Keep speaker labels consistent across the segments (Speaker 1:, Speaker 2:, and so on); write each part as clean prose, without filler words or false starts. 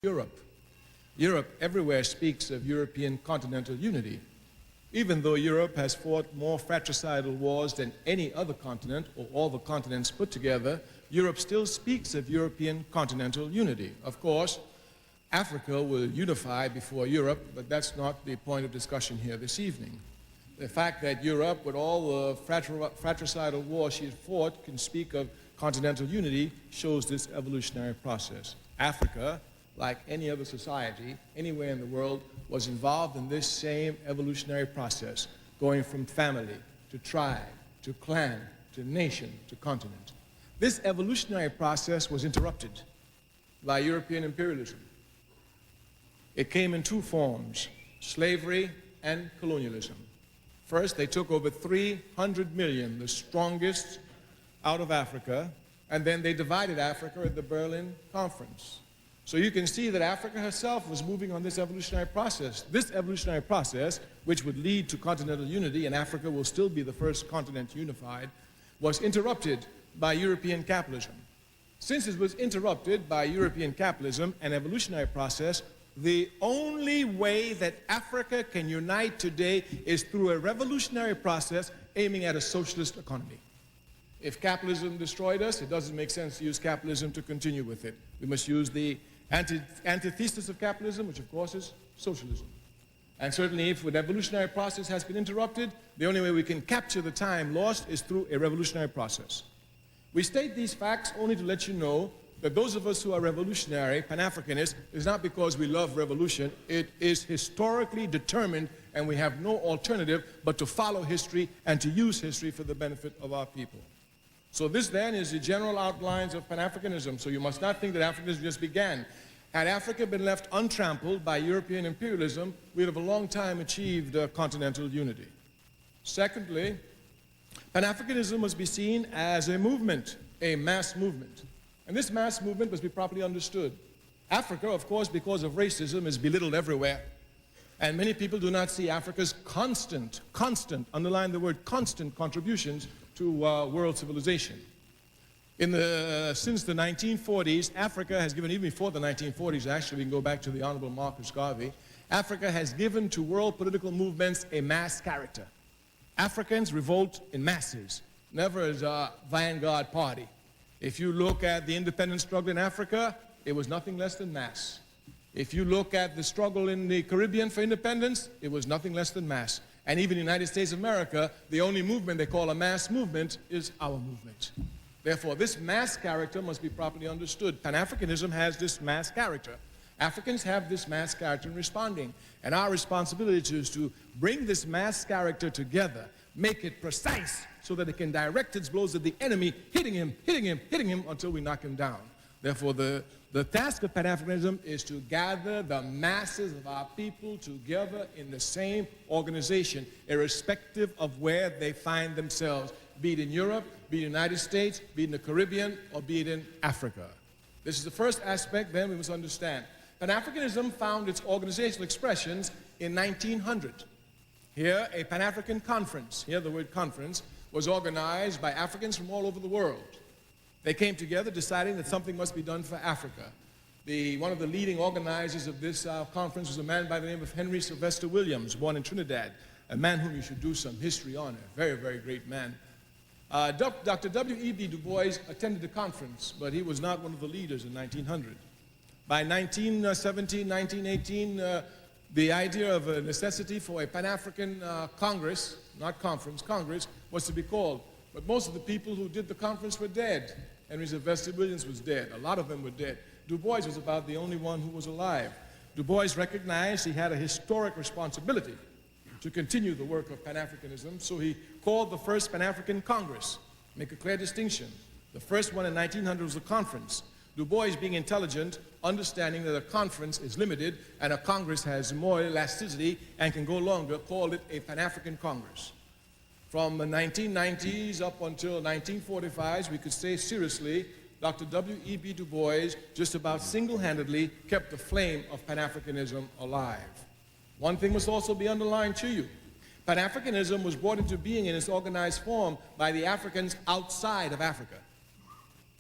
Speaker 1: Europe. Europe everywhere speaks of European continental unity. Even though Europe has fought more fratricidal wars than any other continent, or all the continents put together, Europe still speaks of European continental unity. Of course, Africa will unify before Europe, but that's not the point of discussion here this evening. The fact that Europe, with all the fratricidal wars she has fought, can speak of continental unity shows this evolutionary process. Africa, like any other society, anywhere in the world, was involved in this same evolutionary process, going from family to tribe, to clan, to nation, to continent. This evolutionary process was interrupted by European imperialism. It came in two forms, slavery and colonialism. First, they took over 300 million, the strongest, out of Africa, and then they divided Africa at the Berlin Conference. So you can see that Africa herself was moving on this evolutionary process. This evolutionary process, which would lead to continental unity, and Africa will still be the first continent unified, was interrupted by European capitalism. Since it was interrupted by European capitalism, an evolutionary process, the only way that Africa can unite today is through a revolutionary process aiming at a socialist economy. If capitalism destroyed us, it doesn't make sense to use capitalism to continue with it. We must use the antithesis of capitalism, which of course is socialism. And certainly if an evolutionary process has been interrupted, the only way we can capture the time lost is through a revolutionary process. We state these facts only to let you know that those of us who are revolutionary, Pan-Africanists, is not because we love revolution. It is historically determined, and we have no alternative but to follow history and to use history for the benefit of our people. So this then is the general outlines of Pan-Africanism. So you must not think that Africanism just began. Had Africa been left untrampled by European imperialism, we'd have a long time achieved continental unity. Secondly, Pan-Africanism must be seen as a movement, a mass movement. And this mass movement must be properly understood. Africa, of course, because of racism, is belittled everywhere. And many people do not see Africa's constant, underline the word constant, contributions to world civilization. Since the 1940s, Africa has given, even before the 1940s, actually, we can go back to the Honorable Marcus Garvey, Africa has given to world political movements a mass character. Africans revolt in masses, never as a vanguard party. If you look at the independence struggle in Africa, it was nothing less than mass. If you look at the struggle in the Caribbean for independence, it was nothing less than mass. And even in the United States of America, the only movement they call a mass movement is our movement. Therefore, this mass character must be properly understood. Pan-Africanism has this mass character. Africans have this mass character in responding. And our responsibility is to bring this mass character together, make it precise so that it can direct its blows at the enemy, hitting him until we knock him down. Therefore, the task of Pan-Africanism is to gather the masses of our people together in the same organization, irrespective of where they find themselves, be it in Europe, be it in the United States, be it in the Caribbean, or be it in Africa. This is the first aspect, then we must understand. Pan-Africanism found its organizational expressions in 1900. Here, a Pan-African conference, here the word conference, was organized by Africans from all over the world. They came together deciding that something must be done for Africa. One of the leading organizers of this conference was a man by the name of Henry Sylvester Williams, born in Trinidad, a man whom you should do some history on, a very, very great man. Dr. W.E.B. Du Bois attended the conference, but he was not one of the leaders in 1900. By 1917, 1918, the idea of a necessity for a Pan-African Congress, not conference, Congress, was to be called. But most of the people who did the conference were dead. Henry Sylvester Williams was dead. A lot of them were dead. Du Bois was about the only one who was alive. Du Bois recognized he had a historic responsibility to continue the work of Pan-Africanism, so he called the first Pan-African Congress. Make a clear distinction. The first one in 1900 was a conference. Du Bois, being intelligent, understanding that a conference is limited and a Congress has more elasticity and can go longer, called it a Pan-African Congress. From the 1990s up until 1945, we could say seriously, Dr. W.E.B. Du Bois just about single-handedly kept the flame of Pan-Africanism alive. One thing must also be underlined to you. Pan-Africanism was brought into being in its organized form by the Africans outside of Africa.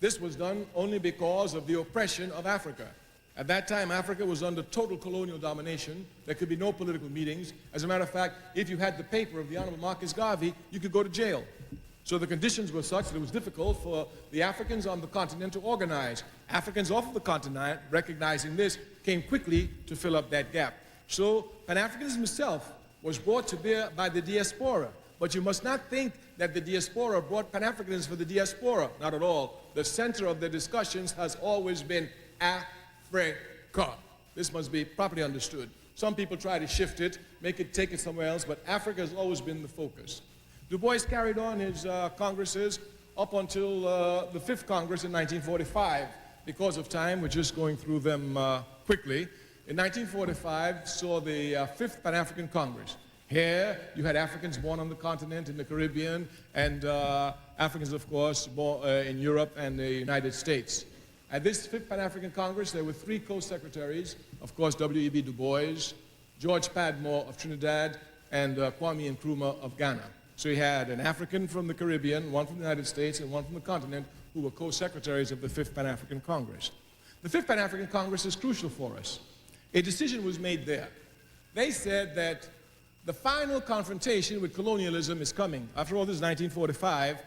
Speaker 1: This was done only because of the oppression of Africa. At that time, Africa was under total colonial domination. There could be no political meetings. As a matter of fact, if you had the paper of the Honorable Marcus Garvey, you could go to jail. So the conditions were such that it was difficult for the Africans on the continent to organize. Africans off of the continent, recognizing this, came quickly to fill up that gap. So Pan-Africanism itself was brought to bear by the diaspora. But you must not think that the diaspora brought Pan-Africanism for the diaspora. Not at all. The center of the discussions has always been Africa. This must be properly understood. Some people try to shift it, take it somewhere else, but Africa has always been the focus. Du Bois carried on his congresses up until the 5th Congress in 1945. Because of time, we're just going through them quickly. In 1945, saw the 5th Pan-African Congress. Here, you had Africans born on the continent, in the Caribbean, and Africans, of course, born in Europe and the United States. At this 5th Pan-African Congress, there were 3 co-secretaries, of course, W.E.B. Du Bois, George Padmore of Trinidad, and Kwame Nkrumah of Ghana. So you had an African from the Caribbean, one from the United States, and one from the continent, who were co-secretaries of the 5th Pan-African Congress. The 5th Pan-African Congress is crucial for us. A decision was made there. They said that the final confrontation with colonialism is coming. After all, this is 1945,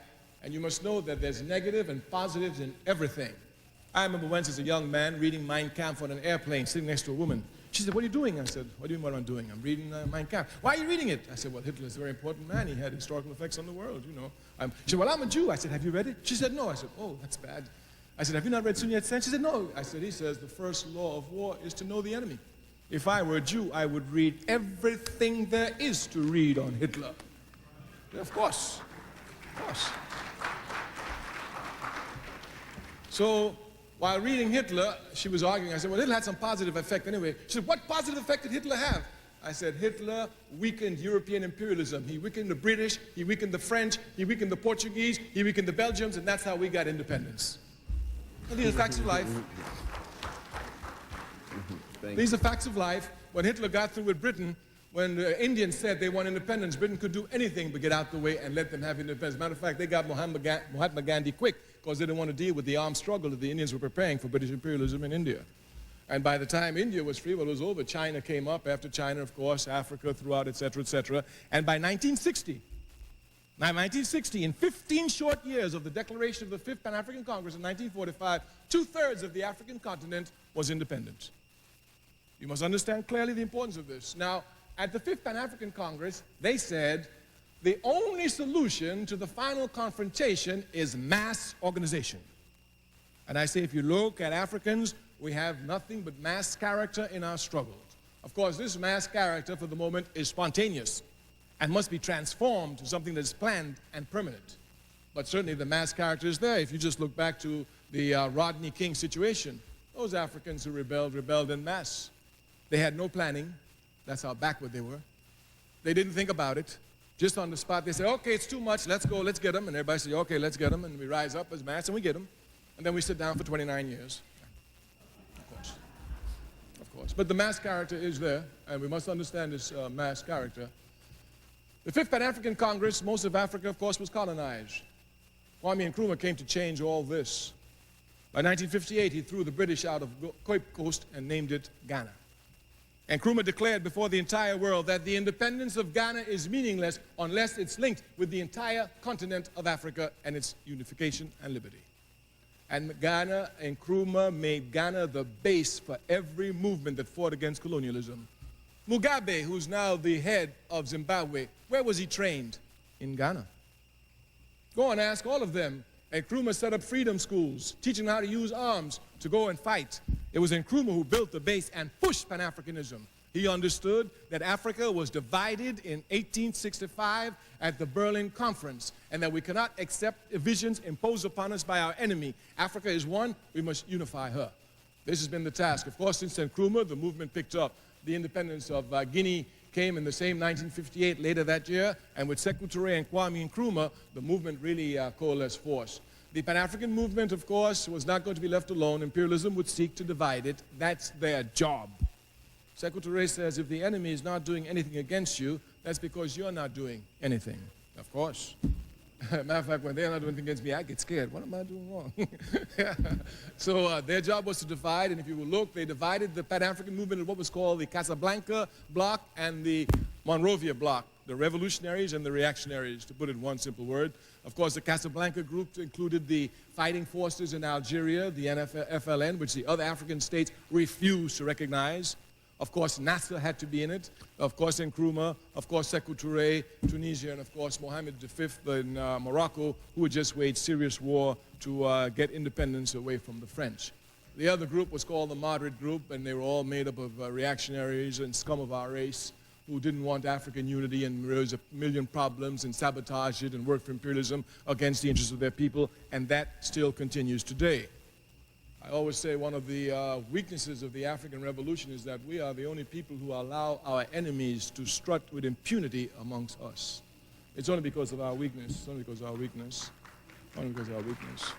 Speaker 1: and you must know that there's negative and positives in everything. I remember once as a young man reading Mein Kampf on an airplane, sitting next to a woman. She said, "What are you doing?" I said, "What do you mean what I'm doing? I'm reading Mein Kampf." "Why are you reading it?" I said, "Well, Hitler is a very important man. He had historical effects on the world, you know." She said, "Well, I'm a Jew." I said, "Have you read it?" She said, "No." I said, "Oh, that's bad." I said, "Have you not read Sun Yat-sen?" She said, "No." I said, "He says the first law of war is to know the enemy. If I were a Jew, I would read everything there is to read on Hitler." Of course. Of course. So, while reading Hitler, she was arguing. I said, "Well, Hitler had some positive effect anyway." She said, "What positive effect did Hitler have?" I said, "Hitler weakened European imperialism. He weakened the British, he weakened the French, he weakened the Portuguese, he weakened the Belgians, and that's how we got independence." And these are facts of life. These are facts of life. When Hitler got through with Britain, when the Indians said they want independence, Britain could do anything but get out the way and let them have independence. As a matter of fact, they got Mahatma Gandhi quick because they didn't want to deal with the armed struggle that the Indians were preparing for British imperialism in India. And by the time India was free, well, it was over. China came up. After China, of course, Africa throughout, etc., etc. And by 1960, in 15 short years of the declaration of the 5th Pan-African Congress in 1945, 2/3 of the African continent was independent. You must understand clearly the importance of this. Now, at the 5th Pan-African Congress, they said the only solution to the final confrontation is mass organization. And I say, if you look at Africans, we have nothing but mass character in our struggles. Of course, this mass character for the moment is spontaneous and must be transformed to something that is planned and permanent. But certainly the mass character is there. If you just look back to the Rodney King situation, those Africans who rebelled en masse. They had no planning. That's how backward they were. They didn't think about it. Just on the spot, they say, "Okay, it's too much. Let's go. Let's get them." And everybody says, "Okay, let's get them." And we rise up as mass and we get them. And then we sit down for 29 years. Of course. Of course. But the mass character is there, and we must understand this mass character. The 5th Pan-African Congress, most of Africa, of course, was colonized. Kwame Nkrumah came to change all this. By 1958, he threw the British out of Cape Coast and named it Ghana. And Nkrumah declared before the entire world that the independence of Ghana is meaningless unless it's linked with the entire continent of Africa and its unification and liberty. And Nkrumah made Ghana the base for every movement that fought against colonialism. Mugabe, who's now the head of Zimbabwe, where was he trained? In Ghana. Go and ask all of them. Nkrumah set up freedom schools, teaching them how to use arms to go and fight. It was Nkrumah who built the base and pushed Pan-Africanism. He understood that Africa was divided in 1865 at the Berlin Conference, and that we cannot accept visions imposed upon us by our enemy. Africa is one, we must unify her. This has been the task. Of course, since Nkrumah, the movement picked up. The independence of Guinea came in the same 1958, later that year, and with Sékou Touré and Kwame Nkrumah, the movement really coalesced force. The Pan-African movement, of course, was not going to be left alone. Imperialism would seek to divide it. That's their job. Sékou Touré says, if the enemy is not doing anything against you, that's because you're not doing anything. Of course. Matter of fact, when they're not doing anything against me, I get scared. What am I doing wrong? So their job was to divide, and if you will look, they divided the Pan-African movement into what was called the Casablanca bloc and the Monrovia bloc, the revolutionaries and the reactionaries, to put it in one simple word. Of course, the Casablanca group included the fighting forces in Algeria, the FLN, which the other African states refused to recognize. Of course, Nasser had to be in it. Of course, Nkrumah. Of course, Sékou Touré, Tunisia. And of course, Mohammed V in Morocco, who had just waged serious war to get independence away from the French. The other group was called the Moderate Group, and they were all made up of reactionaries and scum of our race who didn't want African unity and raised a million problems and sabotaged it and worked for imperialism against the interests of their people, and that still continues today. I always say one of the weaknesses of the African Revolution is that we are the only people who allow our enemies to strut with impunity amongst us. It's only because of our weakness. It's only because of our weakness. Only because of our weakness.